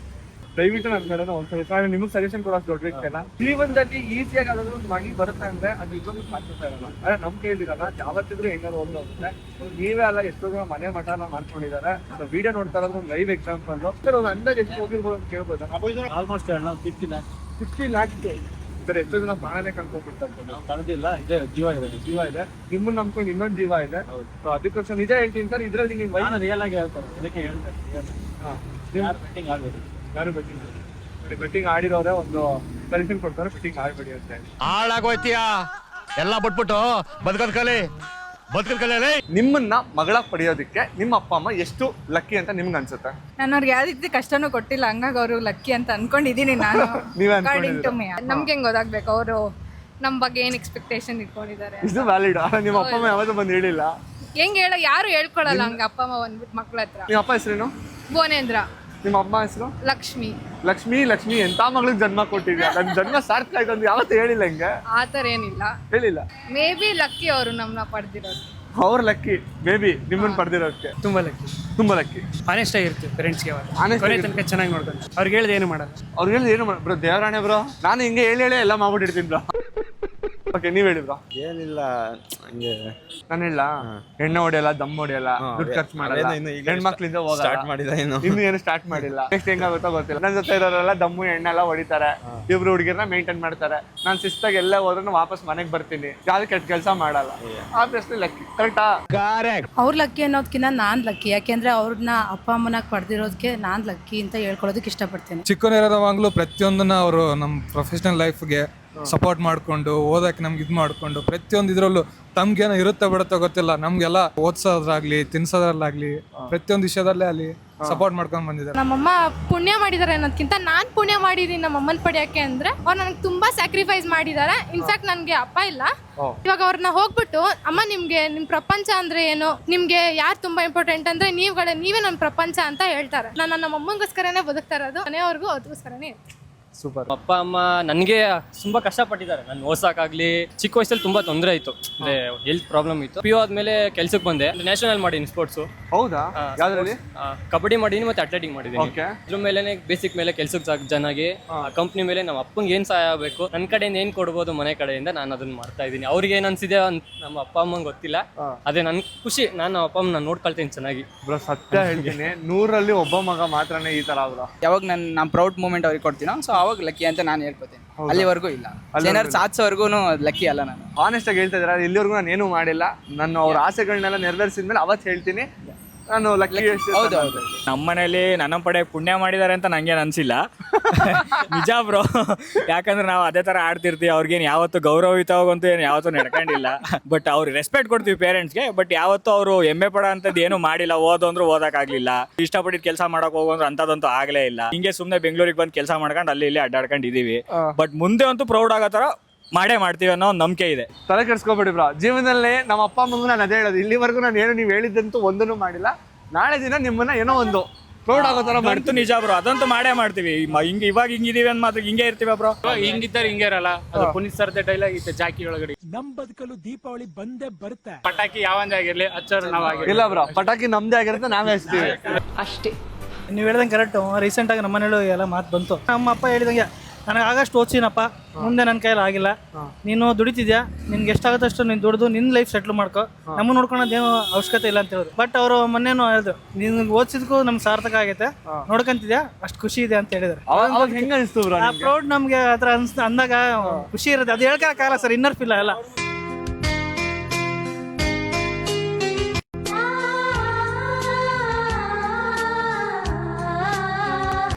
ದಯವಿಟ್ಟು ನನ್ನ ಮೇಡಮ್ ಒಂದ್ಸರಿ ನಿಮಗೆ ಸಜೆಷನ್ ಕೊಡೋದು ದೊಡ್ಡ ಇರ್ತಲ್ಲ. ಜೀವನದಲ್ಲಿ ಈಸಿಯಾಗಿ ಯಾವ್ದಾದ್ರು ಒಂದು ಮಗಿ ಬರುತ್ತೆ ಅಂದ್ರೆ ಅದು ಇವಾಗ ಸಾಧ್ಯ ಇರಲ್ಲ. ಅದೇ ನಮ್ ಕೇಳಿರಲ್ಲ, ಯಾವತ್ತಿದ್ರು ಹೆಂಗಾದ್ರು ಒಂದು ಹೋಗುತ್ತೆ. ನೀವೇ ಅಲ್ಲ, ಎಷ್ಟೋ ಜನ ಮನೆ ಮಠನ ಮಾಡ್ಕೊಂಡಿದ್ದಾರೆ. ವಿಡಿಯೋ ನೋಡ್ತಾ ಇರೋದು ಒಂದು ಲೈವ್ ಎಕ್ಸಾಂಪಲ್. ಸರ್, ಒಂದು ಅಂದಾಜು ಎಷ್ಟು ಹೋಗಿರ್ಬೋದು ಅಂತ ಕೇಳ್ಬೋದು? Almost 50 lakhs. ಸರ್, ಎಷ್ಟೋ ಜನ ಪ್ರಾಣನೇ ಕಳ್ಕೊಂಡ್ಬಿಡ್ತಾರೆ. ನಾವು ಕಳೆದಿಲ್ಲ, ಇದೆ ಜೀವ ಇದೆ. ನಿಮ್ಮನ್ನ ನಂಬ್ಕೊಂಡು ಇನ್ನೊಂದು ಜೀವ ಇದೆ. ಸೊ ಅದಕ್ಕೋಸ್ಕರ ನಿಜ ಹೇಳ್ತೀನಿ ಸರ್, ಇದ್ರಲ್ಲಿ ನೀವು ನಾನು ರಿಯಲ್ ಆಗಿ ಹೇಳ್ತಾರೆ. ಅದಕ್ಕೆ ಹೇಳ್ತಾರೆ ಯಾರು ಬೆಟ್ಟಿಂಗ್ ಆಡ್ಬೇಕು. ಯಾರು ಬೆಟ್ಟಿಂಗ್ ಆಡಿರೋರೆ ಒಂದು ಸಜೆಷನ್ ಕೊಡ್ತಾರೆ, ಬೆಟ್ಟಿಂಗ್ ಆಡ್ಬೇಡಿ ಅಂತ ಹೇಳಿ. ಹಾಳಾಗೋಯ್ತೀಯಾ ಎಲ್ಲ ಬಿಟ್ಬಿಟ್ಟು ಬದುಕದ್ ಕಲೆ. ನಿಮ್ಮನ್ನ ಮಗಳಾಗಿ ಪಡೆಯೋದಕ್ಕೆ ನಿಮ್ಮ ಅಪ್ಪ ಅಮ್ಮ ಎಷ್ಟು ಲಕ್ಕಿ ಅಂತ ನಿಮ್ಗೆ ಅನ್ಸುತ್ತೆ? ನಾನು ಅವ್ರಿಗೆ ಯಾವ ರೀತಿ ಕಷ್ಟನೂ ಕೊಟ್ಟಿಲ್ಲ, ಹಂಗಾಗಿ ಅವರು ಲಕ್ಕಿ ಅಂತ ಅನ್ಕೊಂಡಿದೀನಿ ನಾನು. ನೀವೇ ಅಕಾರ್ಡಿಂಗ್ ಟು ಮೀ. ನಮ್ಗೆ ಹೆಂಗ್ ಗೊತ್ತಾಗ್ಬೇಕು ಅವರು ನಮ್ಮ ಬಗ್ಗೆ ಏನ್ ಎಕ್ಸ್ಪೆಕ್ಟೇಷನ್ ಇಟ್ಕೊಂಡಿದ್ದಾರೆ? ಇದು ವ್ಯಾಲಿಡ್. ನಿಮ್ಮ ಅಪ್ಪ ಅಮ್ಮ ಯಾವತ್ತೂ ಬಂದು ಹೇಳಿಲ್ಲ? ಹೆಂಗ್ ಯಾರು ಹೇಳ್ಕೊಳಲ್ಲ ಹಂಗ ಅಪ್ಪ ಅಮ್ಮ ಬಂದ್ಬಿಟ್ಟು ಮಕ್ಳ ಹತ್ರ. ನಿಮ್ಮ ಅಪ್ಪ ಹೆಸರೇನು? ಭುವನೇಂದ್ರ. ನಿಮ್ಮ ಅಮ್ಮ ಹೆಸರು? ಲಕ್ಷ್ಮಿ. ಲಕ್ಷ್ಮಿ ಎಂತ ಮಗಳಿಗೆ ಜನ್ಮ ಕೊಟ್ಟಿದ್ಯಾ? ನನ್ನ ಜನ್ಮ ಸಾರ್ಥಕ ಆಯ್ತು ಅಂತ ಯಾವತ್ತೂ ಹೇಳಿಲ್ಲ. ಹಿಂಗೆ ಆತರ ಏನಿಲ್ಲ, ಹೇಳಿಲ್ಲ. ಮೇ ಬಿ ಲಕ್ಕಿ ಅವರು ನಮ್ಮನ್ನ ಪಡೆದಿರೋದು. ಅವ್ರ ಲಕ್ಕಿ ಮೇ ಬಿ ನಿಮ್ಮನ್ನ ಪಡೆದಿರೋದಕ್ಕೆ. ತುಂಬಾ ಲಕ್ಕಿ. ತುಂಬಾ ಲಕ್ಕಿ. ಆನೆಸ್ಟ್ ಆಗಿರ್ತೀವಿ ಪೇರೆಂಟ್ಸ್ಗೆ. Honest ಕೊನೆ ತನಕ ಚೆನ್ನಾಗಿ ನೋಡ್ಕೊಂಡು ಅವ್ರಿಗೆ ಹೇಳಿದ ಏನು ಮಾಡಲ್ಲ. ಅವ್ರಿಗೆ ಹೇಳಿದ ಏನು ಬ್ರೋ? ದೇವರಾಣೆ ಬ್ರೋ, ನಾನು ಹಿಂಗೆ ಹೇಳಿ ಎಲ್ಲ ಮಾಡ್ಬಿಟ್ಟಿರ್ತೀನಿ ಬ್ರೋ. ಓಕೆ, ನೀವ್ ಹೇಳಿ ಬ್ರೋ. ಏನಿಲ್ಲ, ಹಂಗೆ ನಾನು ಹೇಳ, ಎಣ್ಣೆ ಹೊಡೆಯಲ್ಲ, ದಮ್ ಹೊಡೆಯಲ್ಲ, ದುಡ್ಡು ಖರ್ಚು ಮಾಡಲ್ಲ, ಹೆಣ್ಮಕ್ಳಿಂದ ಸ್ಟಾರ್ಟ್ ಮಾಡಿದ ಇನ್ನು ಏನು ಸ್ಟಾರ್ಟ್ ಮಾಡಿಲ್ಲ. ನೆಕ್ಸ್ಟ್ ಹೆಂಗಾಗುತ್ತೋ ಗೊತ್ತಿಲ್ಲ. ನನ್ನ ಜೊತೆ ಇರೋರೆಲ್ಲ ದಮ್ಮು ಎಣ್ಣೆ ಎಲ್ಲ ಹೊಡಿತಾರೆ, ಇಬ್ರು ಹುಡುಗಿರನ್ನ ಮೇಂಟೈನ್ ಮಾಡ್ತಾರೆ. ನಾನು ಶಿಸ್ತಾಗಿ ಎಲ್ಲ ಹೋದ್ರೂ ವಾಪಸ್ ಮನೆಗೆ ಬರ್ತೀನಿ, ಯಾವ್ದು ಕೆಟ್ಟ ಕೆಲಸ ಮಾಡಲ್ಲ. Obviously lucky. ಕರೆಕ್ಟಾ? ಅವ್ರ ಲಕ್ಕಿ ಅನ್ನೋದಕ್ಕಿಂತ ನಾನ್ ಲಕ್ಕಿ. ಯಾಕೆಂದ್ರೆ ಅವ್ರನ್ನ ಅಪ್ಪ ಅಮ್ಮನಾಗ ಪಡೆದಿರೋದಕ್ಕೆ ನಾನ್ ಲಕ್ಕಿ ಅಂತ ಹೇಳ್ಕೊಳ್ಳೋದಕ್ಕೆ ಇಷ್ಟಪಡ್ತೀನಿ. ಚಿಕ್ಕವನಿರೋವಾಗ್ಲೂ ಪ್ರತಿಯೊಂದನ್ನ ಅವರು ನಮ್ಮ ಪ್ರೊಫೆಷನಲ್ ಲೈಫ್ಗೆ ಸಪೋರ್ಟ್ ಮಾಡ್ಕೊಂಡು ಓದಕ್ಕೆ ನಮ್ಗೆ ಇದು ಮಾಡ್ಕೊಂಡು ಪ್ರತಿಯೊಂದು ಇದ್ರಲ್ಲೂ ತಮ್ಗೇನೋ ಇರುತ್ತೋ ಬಿಡುತ್ತೋ ಗೊತ್ತಿಲ್ಲ, ನಮ್ಗೆಲ್ಲ ಓದ್ಸೋದ್ರಾಗ್ಲಿ ತಿನ್ಸೋದ್ರಲ್ಲಾಗ್ಲಿ ಪ್ರತಿಯೊಂದು ವಿಷಯದಲ್ಲೇ ಅಲ್ಲಿ ಸಪೋರ್ಟ್ ಮಾಡ್ಕೊಂಡು ಬಂದಿದ್ದಾರೆ. ನಮ್ಮಮ್ಮ ಪುಣ್ಯ ಮಾಡಿದ್ದಾರೆ ಅನ್ನೋದಕ್ಕಿಂತ ನಾನ್ ಪುಣ್ಯ ಮಾಡಿದೀನಿ ನಮ್ಮ ಅಮ್ಮನ ಪಡೆಯಕ್ಕೆ. ಅಂದ್ರೆ ಅವ್ರು ನನಗೆ ತುಂಬಾ ಸ್ಯಾಕ್ರಿಫೈಸ್ ಮಾಡಿದ್ದಾರೆ. ಇನ್ಫ್ಯಾಕ್ಟ್ ನನ್ಗೆ ಅಪ್ಪ ಇಲ್ಲ. ಇವಾಗ ಅವ್ರನ್ನ ಹೋಗ್ಬಿಟ್ಟು ಅಮ್ಮ ನಿಮ್ಗೆ ನಿಮ್ ಪ್ರಪಂಚ ಅಂದ್ರೆ ಏನು, ನಿಮ್ಗೆ ಯಾರು ತುಂಬಾ ಇಂಪಾರ್ಟೆಂಟ್ ಅಂದ್ರೆ ನೀವೇ ನನ್ನ ಪ್ರಪಂಚ ಅಂತ ಹೇಳ್ತಾರೆ. ನಾನು ನಮ್ಮ ಅಮ್ಮಂಗೋಸ್ಕರನೇ ಬದುಕ್ತಾ ಇರೋದು, ಮನೆಯವ್ರಿಗೂ ಅದಕ್ಕೋಸ್ಕರನೇ. ಸೂಪರ್. ಅಪ್ಪ ಅಮ್ಮ ನನಗೆ ತುಂಬಾ ಕಷ್ಟಪಟ್ಟಿದ್ದಾರೆ. ನಾನು ಓದ್ಸಕ್ಕಾಗ್ಲಿ ಚಿಕ್ಕ ವಯಸ್ಸಲ್ಲಿ ತುಂಬಾ ತೊಂದರೆ ಆಯ್ತು, ಅಂದ್ರೆ ಹೆಲ್ತ್ ಪ್ರಾಬ್ಲಮ್ ಇತ್ತು. PU ಆದ್ಮೇಲೆ ಕೆಲ್ಸಕ್ಕೆ ಬಂದೆ, ನ್ಯಾಷನಲ್ ಮಾಡೀನಿ ಸ್ಪೋರ್ಟ್ಸ್. ಹೌದಾ? ಯಾವ್ದ್ರಲ್ಲಿ? ಕಬಡ್ಡಿ ಮಾಡೀನಿ ಮತ್ತೆ ಅಥ್ಲೆಟಿಕ್ ಮಾಡಿದ್ದೀನಿ. ಓಕೆ. ಅದ್ರ ಮೇಲೆ ಬೇಸಿಕ್ ಮೇಲೆ ಕೆಲ್ಸಕ್ಕೆ ಚೆನ್ನಾಗಿ ಕಂಪ್ನಿ ಮೇಲೆ ನಮ್ಮ ಅಪ್ಪಂಗೆ ಏನ್ ಸಹಾಯ ಆಗಬೇಕು, ನನ್ನ ಕಡೆಯಿಂದ ಏನ್ ಕೊಡ್ಬೋದು ಮನೆ ಕಡೆಯಿಂದ ನಾನು ಅದನ್ನ ಮಾಡ್ತಾ ಇದ್ದೀನಿ. ಅವ್ರಿಗೆ ಏನ್ ಅನ್ಸಿದೆ ನಮ್ಮ ಅಪ್ಪ ಅಮ್ಮಂಗೆ ಗೊತ್ತಿಲ್ಲ, ಅದೇ ನನ್ ಖುಷಿ. ನಾನು ಅಪ್ಪ ಅಮ್ಮನ ನೋಡ್ಕೊಳ್ತೀನಿ ಚೆನ್ನಾಗಿ. ಬ್ರೋ ಸತ್ಯ ಹೇಳ್ತೀನಿ, 100ರಲ್ಲಿ ಒಬ್ಬ ಮಗ ಮಾತ್ರನೇ ಈ ತರ ಬ್ರೋ. ಯಾವಾಗ ನಾನು ಪ್ರೌಡ್ ಮೂಮೆಂಟ್ ಅವ್ರಿಗೆ ಕೊಡ್ತೀನೋ ಸೊ ಅವಾಗ ಲಕ್ಕಿ ಅಂತ ನಾನು ಹೇಳ್ಕೊತೀನಿ. ಅಲ್ಲಿವರೆಗೂ ಇಲ್ಲ, ಏನಾದ್ರು ಸಾಧಿಸೋವರೆಗೂ ಲಕ್ಕಿ ಅಲ್ಲ ನಾನು. ಆನೆಸ್ಟ್ ಆಗಿ ಹೇಳ್ತಾ ಇದ್ದಾರೆ, ಇಲ್ಲಿವರೆಗೂ ನಾನು ಏನೂ ಮಾಡಿಲ್ಲ, ನಾನು ಅವ್ರ ಆಸೆಗಳನ್ನೆಲ್ಲ ನೆರವೇರಿಸಿದ್ಮೇಲೆ ಅವತ್ತು ಹೇಳ್ತೀನಿ ನಾನು ಲಕ್ಕಿ. ಹೌದೌದು. ನಮ್ಮ ಮನೇಲಿ ನನ್ನ ಪಡೆ ಪುಣ್ಯ ಮಾಡಿದ್ದಾರೆ ಅಂತ ನಂಗೇನು ಅನಿಸಿಲ್ಲ. ನಿಜ ಬ್ರೋ, ಯಾಕಂದ್ರೆ ನಾವು ಅದೇ ಥರ ಆಡ್ತಿರ್ತೀವಿ. ಅವ್ರಿಗೇನು ಯಾವತ್ತು ಗೌರವಯುತವಾಗಂತೂ ಏನು ಯಾವತ್ತೂ ನಡ್ಕೊಂಡಿಲ್ಲ. ಬಟ್ ಅವ್ರಿಗೆ ರೆಸ್ಪೆಕ್ಟ್ ಕೊಡ್ತೀವಿ ಪೇರೆಂಟ್ಸ್ಗೆ. ಬಟ್ ಯಾವತ್ತೂ ಅವರು ಹೆಮ್ಮೆ ಪಡೋ ಅಂಥದ್ದು ಏನೂ ಮಾಡಿಲ್ಲ. ಓದಂದ್ರು ಓದೋಕ್ಕಾಗಲಿಲ್ಲ, ಇಷ್ಟಪಟ್ಟಿದ್ದು ಕೆಲಸ ಮಾಡೋಕೆ ಹೋಗೋಂದ್ರೆ ಅಂಥದ್ದಂತೂ ಆಗಲೇ ಇಲ್ಲ. ಹಿಂಗೆ ಸುಮ್ಮನೆ ಬೆಂಗಳೂರಿಗೆ ಬಂದು ಕೆಲಸ ಮಾಡ್ಕೊಂಡು ಅಲ್ಲಿ ಇಲ್ಲಿ ಅಡ್ಡಾಡ್ಕೊಂಡಿದ್ದೀವಿ. ಬಟ್ ಮುಂದೆ ಅಂತೂ ಪ್ರೌಡ್ ಆಗೋ ಥರ ಮಾಡೇ ಮಾಡ್ತೀವಿ ಅನ್ನೋ ಒಂದು ನಂಬಿಕೆ ಇದೆ. ತಲೆ ಕೆಡಿಸ್ಕೊಬೇಡಿ ಬ್ರೋ, ಜೀವನದಲ್ಲಿ ನಮ್ಮ ಅಪ್ಪ ಅಮ್ಮಂಗೂ ನಾನು ಅದೇ ಹೇಳೋದು, ಇಲ್ಲಿವರೆಗೂ ನಾನು ಏನು ನೀವು ಹೇಳಿದ್ದಂತೂ ಒಂದನ್ನು ಮಾಡಿಲ್ಲ. ನಾಳೆ ದಿನ ನಿಮ್ಮನ್ನ ಏನೋ ಒಂದು ಪ್ರೌಡ್ ಆಗೋ ಥರ ಮಾಡ್ತು. ನಿಜ ಬ್ರೋ, ಅದಂತೂ ಮಾಡೇ ಮಾಡ್ತೀವಿ. ಹಿಂಗೆ ಇವಾಗ ಹಿಂಗಿದೀವಿ ಅಂತ ಮಾತ್ರ ಹಿಂಗೆ ಇರ್ತೀವಿ ಬ್ರೋ. ಹಿಂಗಿದ್ದಾರೆ ಹಿಂಗೆ ಇರಲ್ಲ. ಅದು ಪುನೀತ್ ಸರ್ದೆ ಡೈಲಾಗ್ ಇತ್ತು ಜಾಕಿ ಒಳಗಡೆ. ನಮ್ ಬದುಕಲು ದೀಪಾವಳಿ ಬಂದೇ ಬರುತ್ತೆ. ಪಟಾಕಿ ಯಾವಂದೇ ಆಗಿರ್ಲಿ ಹಚ್ಚೋರು ನಾವಾಗಿರ್ಲಿ. ಇಲ್ಲ ಬ್ರೋ, ಪಟಾಕಿ ನಮ್ದೇ ಆಗಿರುತ್ತೆ, ನಾವೇ ಹಚ್ತೀವಿ ಅಷ್ಟೇ. ನೀವು ಹೇಳ್ದಂಗೆ ಕರೆಕ್ಟು. ರೀಸೆಂಟಾಗಿ ನಮ್ಮ ಮನೇಲೂ ಎಲ್ಲ ಮಾತು ಬಂತು. ನಮ್ಮ ಅಪ್ಪ ಹೇಳಿದಂಗೆ ನನಗೆ ಆಗಷ್ಟು ಓದ್ಸಿನಪ್ಪ, ಮುಂದೆ ನನ್ನ ಕೈಯಲ್ಲಿ ಆಗಿಲ್ಲ. ನೀನು ದುಡಿತಿದ್ಯಾ, ನಿನ್ಗೆ ಎಷ್ಟಾಗುತ್ತೆ ಅಷ್ಟು ನೀನು ದುಡಿದು ನಿನ್ನ ಲೈಫ್ ಸೆಟ್ಲ್ ಮಾಡ್ಕೊ, ನಮ್ಮ ನೋಡ್ಕೊಳೋದೇನು ಅವಶ್ಯಕತೆ ಇಲ್ಲ ಅಂತ ಹೇಳಿದ್ರು. ಬಟ್ ಅವರು ಮೊನ್ನೇನು ಹೇಳಿದ್ರು, ನೀನು ಓದಿಸಿದ್ಕೂ ನಮ್ಗೆ ಸಾರ್ಥಕ ಆಗೈತೆ, ನೋಡ್ಕೊಂತಿದ್ಯಾ, ಅಷ್ಟು ಖುಷಿ ಇದೆ ಅಂತ ಹೇಳಿದ್ರು. ಅವಾಗ ಹೆಂಗ ಅನಿಸ್ತು ಬ್ರೋ? ಆ ಪ್ರೌಡ್ ನಮಗೆ ಆ ಥರ ಅಂದಾಗ ಖುಷಿ ಇರುತ್ತೆ. ಅದು ಹೇಳ್ಕೊಳಕ್ಕಾಗಲ್ಲ ಸರ್, ಇನ್ನರ್ ಫೀಲ್ ಎಲ್ಲ.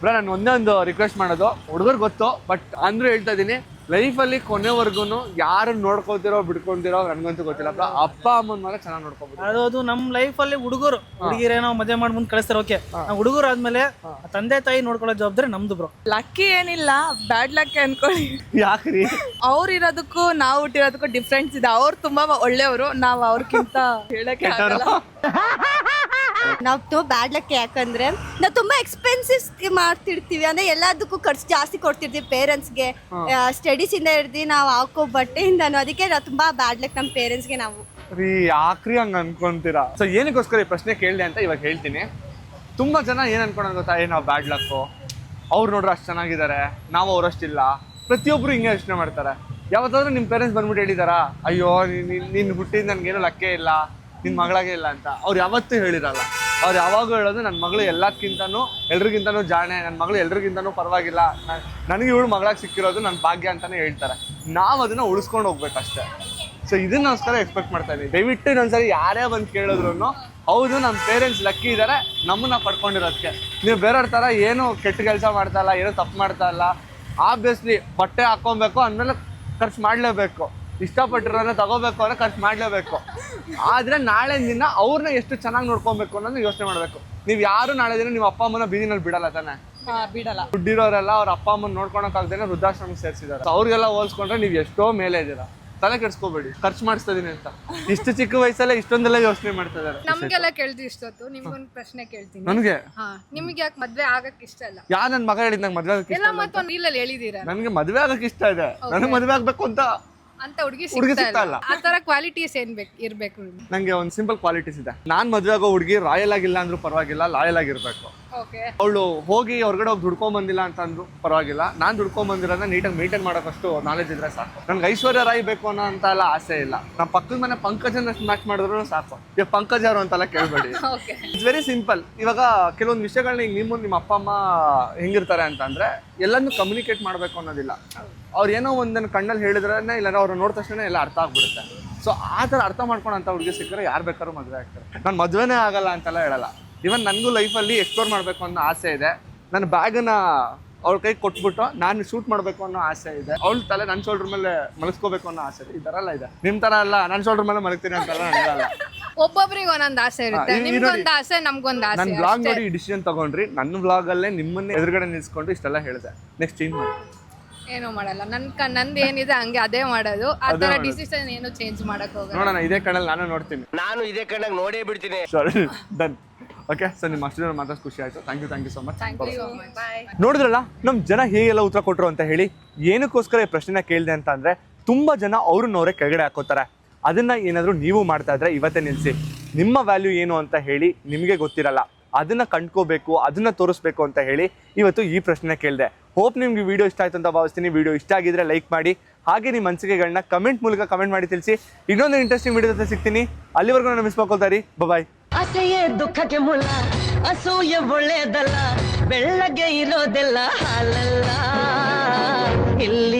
ಬ್ರೋ ನಾನು ಒಂದೇ ಒಂದು ರಿಕ್ವೆಸ್ಟ್ ಮಾಡೋದು, ಹುಡುಗರು ಗೊತ್ತು ಬಟ್ ಅಂದ್ರೂ ಹೇಳ್ತಾ ಇದ್ದೀನಿ, ಲೈಫಲ್ಲಿ ಕೊನೆವರೆಗೂ ಯಾರು ನೋಡ್ಕೊತಿರೋ ಬಿಡ್ಕೊಂತಿರೋ ನನಗಂತೂ ಗೊತ್ತಿಲ್ಲ ಬ್ರೋ. ಅಪ್ಪ ಅಮ್ಮನ ಮಾತ್ರ ಚೆನ್ನಾಗಿ ನೋಡ್ಕೊಬೋದು. ಅದು ನಮ್ಮ ಲೈಫಲ್ಲಿ ಹುಡುಗರು ಹುಡುಗಿರೇನೋ ಮದುವೆ ಮಾಡಿ ಮುಂದೆ ಕಳಿಸ್ತಾರೆ, ಓಕೆ. ಹುಡುಗರು ಆದ್ಮೇಲೆ ತಂದೆ ತಾಯಿ ನೋಡ್ಕೊಳ್ಳೋ ಜವಾಬ್ದಾರಿ ನಮ್ದು ಬ್ರೋ. ಲಕ್ಕಿ ಏನಿಲ್ಲ, ಬ್ಯಾಡ್ ಲಕ್ ಅನ್ಕೊಳ್ಳಿ. ಯಾಕ್ರಿ? ಅವ್ರು ಇರೋದಕ್ಕೂ ನಾವು ಹುಟ್ಟಿರೋದಕ್ಕೂ ಡಿಫ್ರೆನ್ಸ್ ಇದೆ. ಅವ್ರು ತುಂಬಾ ಒಳ್ಳೆಯವರು, ನಾವು ಅವ್ರಿಗಿಂತ ಹೇಳಕ್ಕೆ ಆಗಲ್ಲ. ನಾವು ಬ್ಯಾಡ್ ಲಕ್ ಯಾಕಂದ್ರೆ ನಾವು ತುಂಬಾ ಎಕ್ಸ್ಪೆನ್ಸಿವ್ ಮಾಡ್ತಿರ್ತೀವಿ, ಅಂದ್ರೆ ಎಲ್ಲದಕ್ಕೂ ಖರ್ಚು ಜಾಸ್ತಿ ಕೊಡ್ತಿರ್ತೀವಿ ಪೇರೆಂಟ್ಸ್ಗೆ. ಸ್ಟಡೀಸ್ ಇಂದ ಹಿಡ್ದು ನಾವು ಹಾಕೋ ಬಟ್ಟೆಯಿಂದನು, ಅದಕ್ಕೆ ನಾವು ತುಂಬಾ ಬ್ಯಾಡ್ ಲಕ್ ನಮ್ಮ ಪೇರೆಂಟ್ಸ್ಗೆ. ನಾವು ಯಾಕ್ರಿ ಹಂಗ ಅನ್ಕೊಂತೀರಾ? ಸೊ ಏನಕ್ಕೋಸ್ಕರ ಈ ಪ್ರಶ್ನೆ ಕೇಳಿದೆ ಅಂತ ಇವಾಗ ಹೇಳ್ತೀನಿ. ತುಂಬಾ ಜನ ಏನ್ ಅನ್ಕೊಳ್ಳೋದು ಗೊತ್ತಾ, ನಾವು ಬ್ಯಾಡ್ ಲಕ್ಕು, ಅವ್ರು ನೋಡ್ರೆ ಅಷ್ಟು ಚೆನ್ನಾಗಿದ್ದಾರೆ, ನಾವು ಅವರಷ್ಟಿಲ್ಲ. ಪ್ರತಿಯೊಬ್ರು ಹಿಂಗೆ ಯೋಚನೆ ಮಾಡ್ತಾರೆ. ಯಾವತ್ತಾದ್ರೂ ನಿಮ್ಮ ಪೇರೆಂಟ್ಸ್ ಬಂದ್ಬಿಟ್ಟು ಹೇಳಿದಾರಾ, ಅಯ್ಯೋ ನೀನು ಹುಟ್ಟಿದ ನನ್ಗೇನು ಲಕ್ಕೇ ಇಲ್ಲ, ನಿನ್ನ ಮಗಳಾಗೆ ಇಲ್ಲ ಅಂತ? ಅವ್ರು ಯಾವತ್ತೂ ಹೇಳಿರಲ್ಲ. ಅವ್ರು ಯಾವಾಗೂ ಹೇಳೋದು, ನನ್ನ ಮಗಳು ಎಲ್ಲಕ್ಕಿಂತನೂ ಎಲ್ರಿಗಿಂತನೂ ಜಾಣೆ, ನನ್ನ ಮಗಳು ಎಲ್ರಿಗಿಂತನೂ ಪರವಾಗಿಲ್ಲ, ನನಗೆ ಇವಳು ಮಗಳಾಗಿ ಸಿಕ್ಕಿರೋದು ನನ್ನ ಭಾಗ್ಯ ಅಂತಲೇ ಹೇಳ್ತಾರೆ. ನಾವು ಅದನ್ನು ಉಳಿಸ್ಕೊಂಡು ಹೋಗ್ಬೇಕಷ್ಟೇ. ಸೊ ಇದನ್ನೋಸ್ಕರ ಎಕ್ಸ್ಪೆಕ್ಟ್ ಮಾಡ್ತಾ ಇದ್ದೀವಿ. ದಯವಿಟ್ಟು ಇನ್ನೊಂದ್ಸರಿ ಯಾರೇ ಬಂದು ಕೇಳಿದ್ರು, ಹೌದು ನಮ್ಮ ಪೇರೆಂಟ್ಸ್ ಲಕ್ಕಿ ಇದ್ದಾರೆ ನಮ್ಮನ್ನ ಪಡ್ಕೊಂಡಿರೋದಕ್ಕೆ. ನೀವು ಬೇರೆಯವ್ರ ಥರ ಏನೂ ಕೆಟ್ಟ ಕೆಲಸ ಮಾಡ್ತಾ ಇಲ್ಲ, ಏನೂ ತಪ್ಪು ಮಾಡ್ತಾ ಇಲ್ಲ. ಆಬ್ವಿಯಸ್ಲಿ ಬಟ್ಟೆ ಹಾಕ್ಕೊಬೇಕು ಅಂದಮೇಲೆ ಖರ್ಚು ಮಾಡಲೇಬೇಕು, ಇಷ್ಟಪಟ್ಟಿರೋನ ತಗೋಬೇಕು ಅಂದರೆ ಖರ್ಚು ಮಾಡಲೇಬೇಕು. ಆದರೆ ನಾಳೆ ದಿನ ಅವ್ರನ್ನ ಎಷ್ಟು ಚೆನ್ನಾಗಿ ನೋಡ್ಕೊಬೇಕು ಅನ್ನೋದನ್ನ ಯೋಚನೆ ಮಾಡಬೇಕು. ನೀವು ಯಾರು ನಾಳೆ ದಿನ ನಿಮ್ಮ ಅಪ್ಪ ಅಮ್ಮನ ಬೀದಿನಲ್ಲಿ ಬಿಡಲ್ಲ ತಾನೆ? ಬಿಡಲ್ಲ. ದುಡ್ಡಿರೋರೆಲ್ಲ ಅವ್ರ ಅಪ್ಪ ಅಮ್ಮನ ನೋಡ್ಕೊಳಕ್ಕಾಗ್ದೇನೆ ವೃದ್ಧಾಶ್ರಮಕ್ಕೆ ಸೇರಿಸಿದ್ದಾರೆ. ಅವ್ರಿಗೆಲ್ಲ ಹೋಲ್ಸ್ಕೊಂಡ್ರೆ ನೀವು ಎಷ್ಟೋ ಮೇಲೆ ಇದ್ದೀರಾ. ತಲೆ ಕೆಡಿಸ್ಕೋಬೇಡಿ, ಖರ್ಚು ಮಾಡಿಸ್ತಾ ಇದೀನಿ ಅಂತ. ಇಷ್ಟು ಚಿಕ್ಕ ವಯಸ್ಸಲ್ಲೇ ಇಷ್ಟೊಂದೆಲ್ಲ ಯೋಚನೆ ಮಾಡ್ತಾ ಇದ್ದಾರೆ. ನಮ್ಗೆಲ್ಲ ಕೇಳ್ತಿ ಇಷ್ಟೊತ್ತು. ನಿಮ್ಗೊಂದು ಪ್ರಶ್ನೆ ಕೇಳ್ತೀನಿ. ನನಗೆ ನಿಮ್ಗೆ ಯಾಕೆ ಮದ್ವೆ ಆಗಕ್ ಇಷ್ಟ ಇಲ್ಲ? ಯಾ ನನ್ನ ಮಗ ಹೇಳಿದ್ ನಂಗೆ ಮದ್ವೆ ಆಗಕ್ಕೆ ಎಲ್ಲ ಮತ್ತೊಂದು ರೀಲಲ್ಲಿ ಹೇಳಿದೀರಾ. ನನಗೆ ಮದ್ವೆ ಆಗಕ್ಕೆ ಇಷ್ಟ ಇದೆ, ನನಗೆ ಮದ್ವೆ ಆಗ್ಬೇಕು ಅಂತ ಹುಡುಗಿ ಸಿಗ್ತಾ ಸಿಗ್ತಾ ಇಲ್ಲ. ಇಲ್ಲ. ಆ ತರ ಕ್ವಾಲಿಟೀಸ್ ಏನ್ ಇರ್ಬೇಕು? ನಂಗೆ ಒಂದು ಸಿಂಪಲ್ ಕ್ವಾಲಿಟೀಸ್ ಇದೆ. ನಾನ್ ಮದ್ವೆ ಆಗೋ ಹುಡುಗಿ ರಾಯಲ್ ಆಗಿಲ್ಲ ಅಂದ್ರೂ ಪರವಾಗಿಲ್ಲ, ಲಾಯಲ್ ಆಗಿರ್ಬೇಕು. ಅವಳು ಹೋಗಿ ಹೊರಗಡೆ ಹೋಗಿ ದುಡ್ಕೊಂಡ್ ಬಂದಿಲ್ಲ ಅಂತ ಅಂದ್ರು ಪರವಾಗಿಲ್ಲ, ನಾನ್ ದುಡ್ಕೊಂಡ್ ಬಂದಿರೋದನ್ನ ನೀಟಾಗಿ ಮೇಂಟೈನ್ ಮಾಡೋಕಷ್ಟು ನಾಲೆಜ್ ಇದ್ರೆ ಸಾಕು. ನನ್ಗೆ ಐಶ್ವರ್ಯ ರಾಯ್ ಬೇಕು ಅನ್ನೋ ಅಂತ ಎಲ್ಲ ಆಸೆ ಇಲ್ಲ. ನಮ್ಮ ಪಕ್ಕದ ಮನೆ ಪಂಕಜನ ಮ್ಯಾಚ್ ಮಾಡಿದ್ರು ಸಾಕು. ಈಗ ಪಂಕಜ್ ಯಾರು ಅಂತೆಲ್ಲ ಕೇಳ್ಬೇಡಿ. It's very simple. ಇವಾಗ ಕೆಲವೊಂದು ವಿಷಯಗಳನ್ನ ಈಗ ನಿಮ್ಮ ಅಪ್ಪ ಅಮ್ಮ ಹೆಂಗಿರ್ತಾರೆ ಅಂತ ಅಂದ್ರೆ ಎಲ್ಲಾನು ಕಮ್ಯುನಿಕೇಟ್ ಮಾಡ್ಬೇಕು ಅನ್ನೋದಿಲ್ಲ. ಅವ್ರು ಏನೋ ಒಂದನ್ನು ಕಣ್ಣಲ್ಲಿ ಹೇಳಿದ್ರೆ ಇಲ್ಲ ಅವ್ರು ನೋಡಿದ ತಕ್ಷಣ ಎಲ್ಲ ಅರ್ಥ ಆಗ್ಬಿಡುತ್ತೆ. ಸೊ ಆ ಥರ ಅರ್ಥ ಮಾಡ್ಕೊಳಂತ ಹುಡುಗಿ ಸಿಕ್ಕರೆ ಯಾರು ಬೇಕಾದ್ರೂ ಮದುವೆ ಆಗ್ತಾರೆ. ನಾನು ಮದುವೆನೇ ಆಗಲ್ಲ ಅಂತೆಲ್ಲ ಹೇಳಲ್ಲ. ಇವನ್ ನನಗೂ ಲೈಫಲ್ಲಿ ಎಕ್ಸ್ಪ್ಲೋರ್ ಮಾಡಬೇಕು ಅನ್ನೋ ಆಸೆ ಇದೆ. ನನ್ನ ಬ್ಯಾಗನ್ನ ಅವ್ಳ ಕೈ ಕೊಟ್ಬಿಟ್ಟು ನಾನು ಶೂಟ್ ಮಾಡಬೇಕು ಅನ್ನೋ ಆಸೆ ಇದೆ. ಅವಳ ತಲೆ ನನ್ನ ಶೋಲ್ಡರ್ ಮೇಲೆ ಮಲಗಿಸ್ಕೋಬೇಕು ಅನ್ನೋ ಆಸೆ ಇದೆ. ಈ ಥರ ಎಲ್ಲ ಇದೆ. ನಿಮ್ಮ ಥರ ಅಲ್ಲ ನನ್ನ ಶೋಲ್ಡರ್ ಮೇಲೆ ಮಲಗ್ತೀನಿ ಅಂತೆಲ್ಲ ನಾನು ಹೇಳಲ್ಲ. ಒಬ್ಬೊಬ್ರಿಗೆ ಒಂದೊಂದು ಆಸೆ ಇರುತ್ತೆ. ನಿಮ್ಗೊಂದು ಆಸೆ, ನಮ್ಗೊಂದು ಆಸೆ. ನನ್ನ ಬ್ಲಾಗ್ ನೋಡಿ ಈ ಡಿಸಿಷನ್ ತಗೊಂಡ್ರಿ. ನನ್ನ ಬ್ಲಾಗಲ್ಲೇ ನಿಮ್ಮನ್ನೇ ಎದುರುಗಡೆ ನಿಲ್ಸ್ಕೊಂಡು ಇಷ್ಟೆಲ್ಲ ಹೇಳಿದೆ. ನೆಕ್ಸ್ಟ್ ಚೇಂಜ್ ಮಾಡಿ ಏನೂ ಮಾಡಲ್ಲ. ನಂದು ಏನಿದೆ ಹಂಗೆ ಅದೇ ಮಾಡೋದು. ಆ ಥರ ಡಿಸಿಷನ್ ಏನು ಚೇಂಜ್ ಮಾಡಕ್ ಹೋಗಲ್ಲ. ನೋಡೋಣ, ಇದೇ ಕಣ್ಣಲ್ಲಿ ನಾನು ನೋಡ್ತೀನಿ. ನಾನು ಇದೇ ಕಣ್ಣಾಗ ನೋಡೇ ಬಿಡ್ತೀನಿ. ಡನ್. ಓಕೆ, ಸೊ ನಿಮ್ಮ ಅಷ್ಟು ಜನ ಮಾತಾಡಿ ಖುಷಿ ಆಯಿತು. Thank you so much. Bye. ನೋಡಿದ್ರಲ್ಲ ನಮ್ಮ ಜನ ಹೇಗೆಲ್ಲ ಉತ್ತರ ಕೊಟ್ಟರು ಅಂತ ಹೇಳಿ. ಏನಕ್ಕೋಸ್ಕರ ಈ ಪ್ರಶ್ನೆನ ಕೇಳಿದೆ ಅಂತ ಅಂದರೆ, ತುಂಬ ಜನ ಅವ್ರನ್ನವರೇ ಕೆಳಗಡೆ ಹಾಕೋತಾರೆ. ಅದನ್ನು ಏನಾದರೂ ನೀವು ಮಾಡ್ತಾ ಇದ್ರೆ ಇವತ್ತೇ ನಿಲ್ಲಿಸಿ. ನಿಮ್ಮ ವ್ಯಾಲ್ಯೂ ಏನು ಅಂತ ಹೇಳಿ ನಿಮಗೆ ಗೊತ್ತಿರಲ್ಲ, ಅದನ್ನು ಕಂಡ್ಕೋಬೇಕು, ಅದನ್ನು ತೋರಿಸ್ಬೇಕು ಅಂತ ಹೇಳಿ ಇವತ್ತು ಈ ಪ್ರಶ್ನೆ ಕೇಳಿದೆ. ಹೋಪ್ ನಿಮ್ಗೆ ವಿಡಿಯೋ ಇಷ್ಟ ಆಯಿತು ಅಂತ ಭಾವಿಸ್ತೀನಿ. ವಿಡಿಯೋ ಇಷ್ಟ ಆಗಿದ್ರೆ ಲೈಕ್ ಮಾಡಿ, ಹಾಗೆ ನಿಮ್ಮ ಅನಿಸಿಕೆಗಳನ್ನ ಕಮೆಂಟ್ ಮೂಲಕ ಕಮೆಂಟ್ ಮಾಡಿ ತಿಳಿಸಿ. ಇನ್ನೊಂದು ಇಂಟ್ರೆಸ್ಟಿಂಗ್ ವಿಡಿಯೋ ಜೊತೆ ಸಿಗ್ತೀನಿ. ಅಲ್ಲಿವರೆಗೂ ನಾನು ಮಿಸ್ ಮಾಡ್ಕೊಳ್ತಾ ಇರಿ. ಬಾಯ್. ಆಸೆಯೇ ದುಃಖಕ್ಕೆ ಮೂಲ, ಅಸೂಯೆ ಒಳ್ಳೆಯದಲ್ಲ, ಬೆಳ್ಳಗೆ ಇರೋದೆಲ್ಲ ಹಾಲಲ್ಲ. ಇಲ್ಲಿ